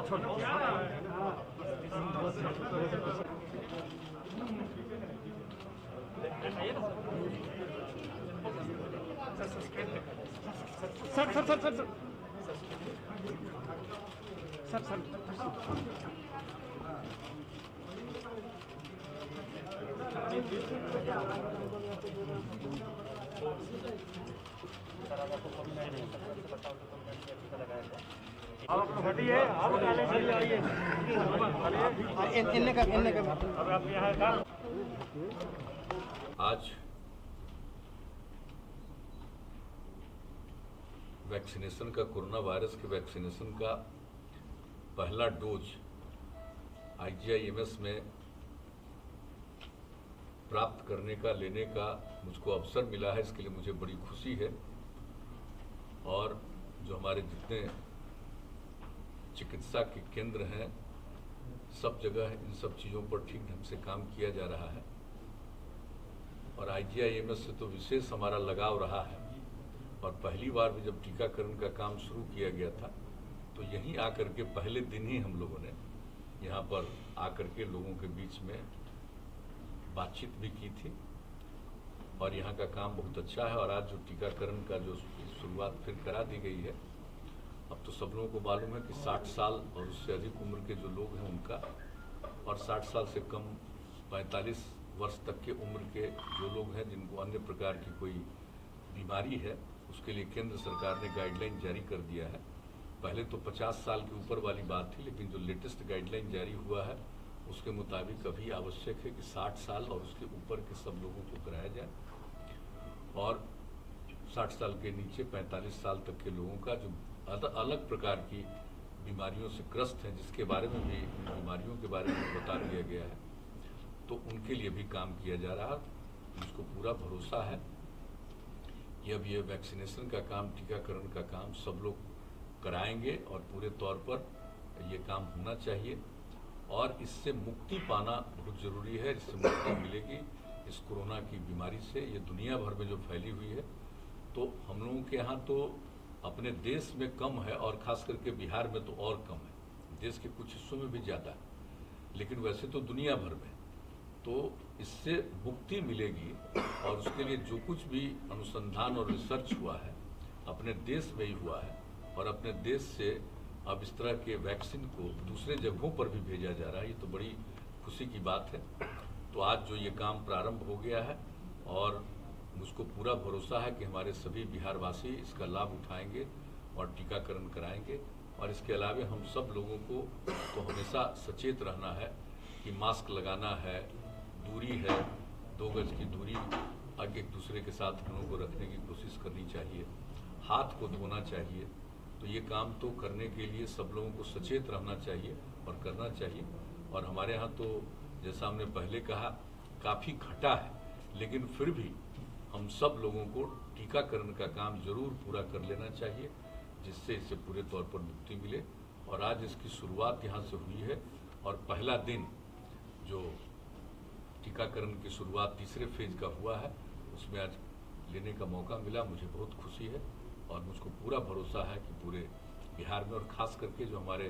आज वैक्सीनेशन का, corona virus के वैक्सीनेशन का पहला डोज IGIMS में प्राप्त करने का, लेने का मुझको अवसर मिला है। इसके लिए मुझे बड़ी खुशी है। और जो हमारे जितने चिकित्सा के केंद्र हैं, सब जगह इन सब चीज़ों पर ठीक ढंग से काम किया जा रहा है। और IGIMS से तो विशेष हमारा लगाव रहा है। और पहली बार भी जब टीकाकरण का काम शुरू किया गया था तो यहीं आकर के पहले दिन ही हम लोगों ने यहाँ पर आकर के लोगों के बीच में बातचीत भी की थी। और यहाँ का काम बहुत अच्छा है। और आज जो टीकाकरण का जो शुरुआत फिर करा दी गई है, अब तो सब लोगों को मालूम है कि 60 साल और उससे अधिक उम्र के जो लोग हैं उनका, और 60 साल से कम 45 वर्ष तक के उम्र के जो लोग हैं जिनको अन्य प्रकार की कोई बीमारी है, उसके लिए केंद्र सरकार ने गाइडलाइन जारी कर दिया है। पहले तो 50 साल के ऊपर वाली बात थी, लेकिन जो लेटेस्ट गाइडलाइन जारी हुआ है उसके मुताबिक अभी आवश्यक है कि 60 साल और उसके ऊपर के सब लोगों को कराया जाए। और 60 साल के नीचे 45 साल तक के लोगों का जो अलग प्रकार की बीमारियों से ग्रस्त हैं, जिसके बारे में भी, बीमारियों के बारे में बता दिया गया है, तो उनके लिए भी काम किया जा रहा है। मुझको पूरा भरोसा है कि अब ये वैक्सीनेशन का काम, टीकाकरण का काम सब लोग कराएंगे और पूरे तौर पर ये काम होना चाहिए। और इससे मुक्ति पाना बहुत ज़रूरी है। इससे मुक्ति मिलेगी इस कोरोना की बीमारी से। ये दुनिया भर में जो फैली हुई है, तो हम लोगों के यहाँ तो अपने देश में कम है और ख़ास करके बिहार में तो और कम है। देश के कुछ हिस्सों में भी ज़्यादा है, लेकिन वैसे तो दुनिया भर में। तो इससे मुक्ति मिलेगी। और उसके लिए जो कुछ भी अनुसंधान और रिसर्च हुआ है अपने देश में ही हुआ है। और अपने देश से अब इस तरह के वैक्सीन को दूसरे जगहों पर भी भेजा जा रहा है। ये तो बड़ी खुशी की बात है। तो आज जो ये काम प्रारंभ हो गया है, और मुझको पूरा भरोसा है कि हमारे सभी बिहारवासी इसका लाभ उठाएंगे और टीकाकरण कराएंगे। और इसके अलावा हम सब लोगों को तो हमेशा सचेत रहना है कि मास्क लगाना है, दूरी है, 2 गज की दूरी एक दूसरे के साथ हम लोगों को रखने की कोशिश करनी चाहिए, हाथ को धोना चाहिए। तो ये काम तो करने के लिए सब लोगों को सचेत रहना चाहिए और करना चाहिए। और हमारे यहाँ तो जैसा हमने पहले कहा, काफ़ी घटा है, लेकिन फिर भी हम सब लोगों को टीकाकरण का काम जरूर पूरा कर लेना चाहिए, जिससे इससे पूरे तौर पर मुक्ति मिले। और आज इसकी शुरुआत यहाँ से हुई है। और पहला दिन जो टीकाकरण की शुरुआत तीसरे फेज का हुआ है, उसमें आज लेने का मौका मिला। मुझे बहुत खुशी है। और मुझको पूरा भरोसा है कि पूरे बिहार में, और ख़ास करके जो हमारे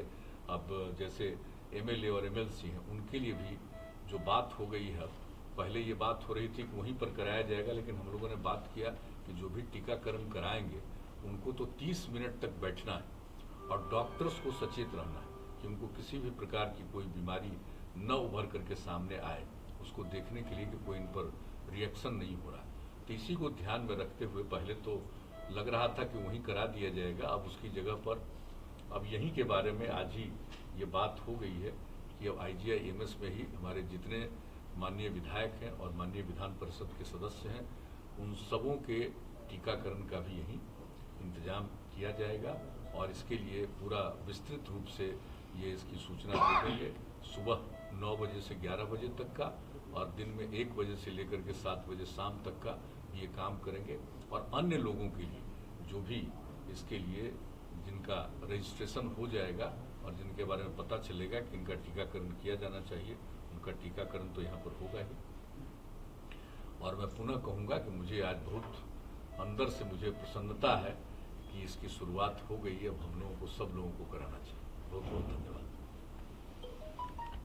अब जैसे MLA और MLC हैं, उनके लिए भी जो बात हो गई है, पहले ये बात हो रही थी कि वहीं पर कराया जाएगा, लेकिन हम लोगों ने बात किया कि जो भी टीकाकरण कराएंगे उनको तो 30 मिनट तक बैठना है और डॉक्टर्स को सचेत रहना है कि उनको किसी भी प्रकार की कोई बीमारी न उभर करके सामने आए, उसको देखने के लिए कि कोई इन पर रिएक्शन नहीं हो रहा। तो इसी को ध्यान में रखते हुए पहले तो लग रहा था कि वहीं करा दिया जाएगा। अब उसकी जगह पर अब यहीं के बारे में आज ही ये बात हो गई है कि अब IGIMS में ही हमारे जितने माननीय विधायक हैं और माननीय विधान परिषद के सदस्य हैं, उन सबों के टीकाकरण का भी यहीं इंतजाम किया जाएगा। और इसके लिए पूरा विस्तृत रूप से ये इसकी सूचना दे देंगे। सुबह 9 बजे से 11 बजे तक का, और दिन में 1 बजे से लेकर के 7 बजे शाम तक का ये काम करेंगे। और अन्य लोगों के लिए जो भी इसके लिए जिनका रजिस्ट्रेशन हो जाएगा और जिनके बारे में पता चलेगा कि इनका टीकाकरण किया जाना चाहिए, उनका टीकाकरण तो यहाँ पर होगा ही। और मैं पुनः कहूँगा कि मुझे आज बहुत अंदर से मुझे प्रसन्नता है कि इसकी शुरुआत हो गई है। अब हम लोगों को, सब लोगों को कराना चाहिए।